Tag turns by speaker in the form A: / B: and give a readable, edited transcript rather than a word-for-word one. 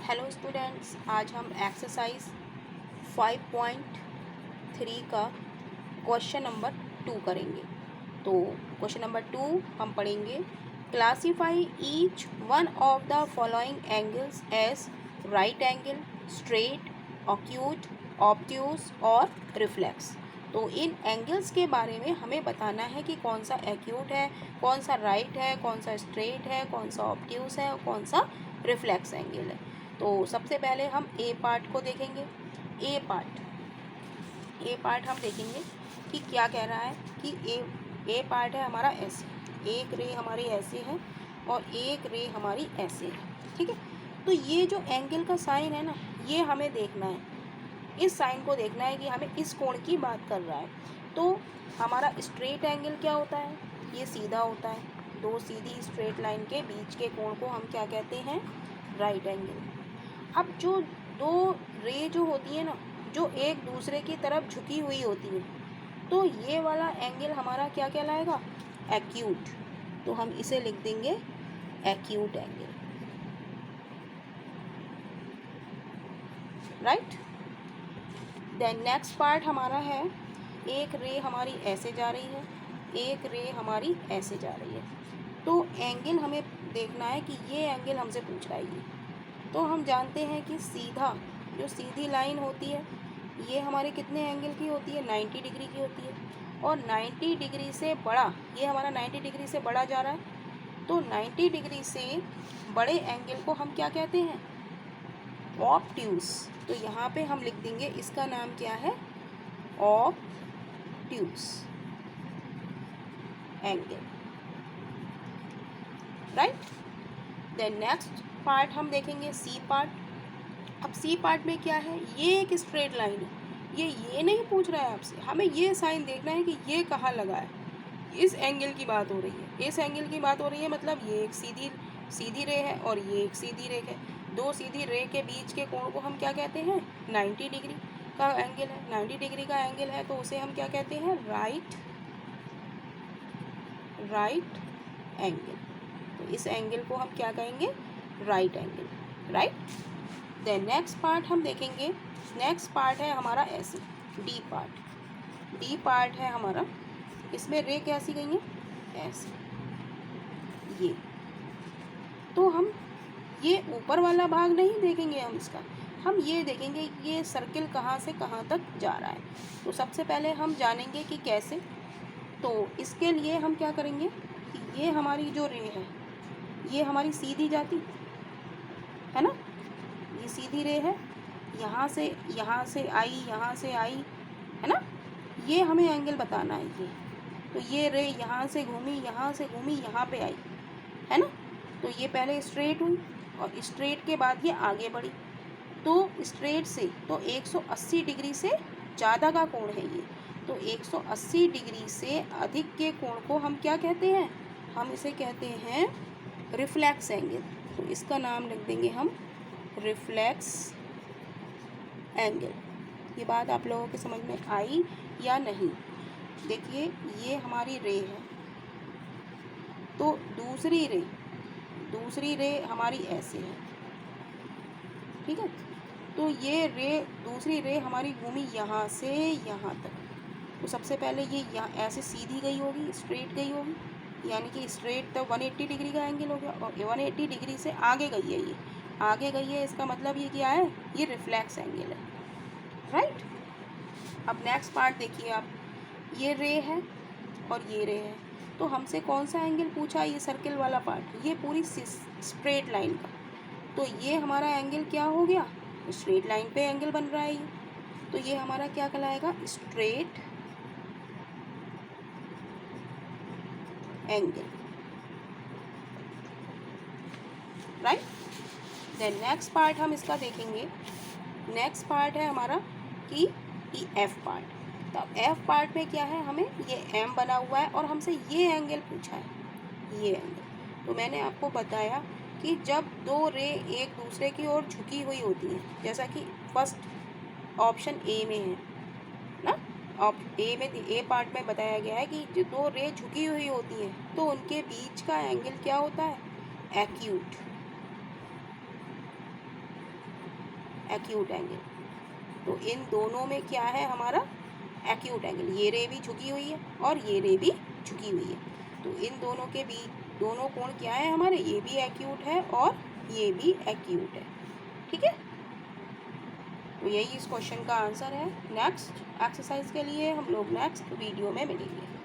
A: Hello students, आज हम exercise 5.3 का क्वेश्चन नंबर 2 करेंगे। तो क्वेश्चन नंबर 2 हम पढ़ेंगे, classify each one of the following angles as right angle, straight, acute, obtuse और रिफ्लेक्स। तो इन एंगल्स के बारे में हमें बताना है कि कौन सा एक्यूट है, कौन सा राइट है, कौन सा स्ट्रेट है, कौन सा ऑब्ट्यूज है और कौन सा रिफ्लेक्स एंगल है। तो सबसे पहले हम ए पार्ट को देखेंगे। ए पार्ट हम देखेंगे कि क्या कह रहा है कि ए पार्ट है हमारा ऐसे, एक रे हमारी ऐसे है और एक रे हमारी ऐसे है। ठीक है, तो ये जो एंगल का साइन है ना, ये हमें देखना है, इस साइन को देखना है कि हमें इस कोण की बात कर रहा है। तो हमारा स्ट्रेट एंगल क्या होता है, ये सीधा होता है, दो सीधी स्ट्रेट लाइन के बीच के कोण को हम क्या कहते हैं, राइट एंगल। अब जो दो रे जो होती है ना, जो एक दूसरे की तरफ झुकी हुई होती है, तो ये वाला एंगल हमारा क्या कहलाएगा, एक्यूट। तो हम इसे लिख देंगे acute angle, right. Then next part हमारा है, एक रे हमारी ऐसे जा रही है, एक रे हमारी ऐसे जा रही है। तो एंगल हमें देखना है कि ये एंगल हमसे पूछ रहा है ये। तो हम जानते हैं कि सीधा, जो सीधी लाइन होती है, ये हमारे कितने एंगल की होती है, 90 डिग्री की होती है। और 90 डिग्री से बड़ा, ये हमारा 90 डिग्री से बड़ा जा रहा है, तो 90 डिग्री से बड़े एंगल को हम क्या कहते हैं, ऑब्ट्यूज। तो यहाँ पे हम लिख देंगे, इसका नाम क्या है, obtuse angle, right. Then next part हम देखेंगे सी पार्ट। अब सी पार्ट में क्या है, ये एक स्ट्रेट लाइन है, ये नहीं पूछ रहा है आपसे, हमें ये साइन देखना है कि ये कहाँ लगा है, इस एंगल की बात हो रही है, इस एंगल की बात हो रही है, मतलब ये एक सीधी रे है और ये एक सीधी रे है। दो सीधी रे के बीच के कोण को हम क्या कहते हैं, 90 डिग्री का एंगल है। 90 डिग्री का एंगल है तो उसे हम क्या कहते हैं, राइट एंगल। तो इस एंगल को हम क्या कहेंगे, right angle, right. Then next part हम देखेंगे, नेक्स्ट पार्ट है हमारा ऐसे, डी पार्ट है हमारा, इसमें रे कैसी गई है, ऐसे, ये। तो हम ये ऊपर वाला भाग नहीं देखेंगे, हम इसका, हम ये देखेंगे ये सर्किल कहाँ से कहाँ तक जा रहा है। तो सबसे पहले हम जानेंगे कि कैसे। तो इसके लिए हम क्या करेंगे कि ये हमारी जो रे है, ये हमारी सीधी जाती है ना, ये सीधी रे है, यहाँ से आई, यहाँ से आई, है ना, ये हमें एंगल बताना है ये। तो ये रे यहाँ से घूमी, यहाँ पे आई, है ना। तो ये पहले स्ट्रेट हुई और स्ट्रेट के बाद ये आगे बढ़ी, तो स्ट्रेट से तो 180 डिग्री से ज़्यादा का कोण है ये। तो 180 डिग्री से अधिक के कोण को हम क्या कहते हैं, हम इसे कहते हैं रिफ्लेक्स एंगल। तो इसका नाम लिख देंगे हम रिफ्लेक्स एंगल। ये बात आप लोगों के समझ में आई या नहीं। देखिए ये हमारी रे है, तो दूसरी रे हमारी ऐसे है, ठीक है। तो ये रे, दूसरी रे हमारी घूमी यहाँ से यहाँ तक। तो सबसे पहले ये यहाँ ऐसे सीधी गई होगी, स्ट्रेट गई होगी, यानी कि स्ट्रेट तो 180 डिग्री का एंगल हो गया, और 180 डिग्री से आगे गई है, ये आगे गई है, इसका मतलब ये क्या है, ये रिफ्लेक्स एंगल है, राइट। अब नेक्स्ट पार्ट देखिए आप, ये रे है और ये रे है, तो हमसे कौन सा एंगल पूछा, ये सर्किल वाला पार्ट, ये पूरी स्ट्रेट लाइन का। तो ये हमारा एंगल क्या हो गया, स्ट्रेट लाइन पे एंगल बन रहा है ये, तो ये हमारा क्या कहलाएगा, straight angle, right. Then next part हम इसका देखेंगे, नेक्स्ट पार्ट है हमारा कि एफ पार्ट। तो एफ पार्ट में क्या है, हमें ये एम बना हुआ है और हमसे ये एंगल पूछा है, ये एंगल। तो मैंने आपको बताया कि जब दो रे एक दूसरे की ओर झुकी हुई होती हैं, जैसा कि फर्स्ट ऑप्शन ए में है ना, ए पार्ट में बताया गया है कि जो दो रे झुकी हुई होती हैं, तो उनके बीच का एंगल क्या होता है, एक्यूट, एक्यूट एंगल। तो इन दोनों में क्या है हमारा एक्यूट एंगल, ये रे भी झुकी हुई है और ये रे भी झुकी हुई है, तो इन दोनों के बीच दोनों कोण क्या है हमारे, ये भी एक्यूट है और ये भी एक्यूट है। ठीक है, तो यही इस क्वेश्चन का आंसर है। नेक्स्ट एक्सरसाइज के लिए हम लोग नेक्स्ट वीडियो में मिलेंगे।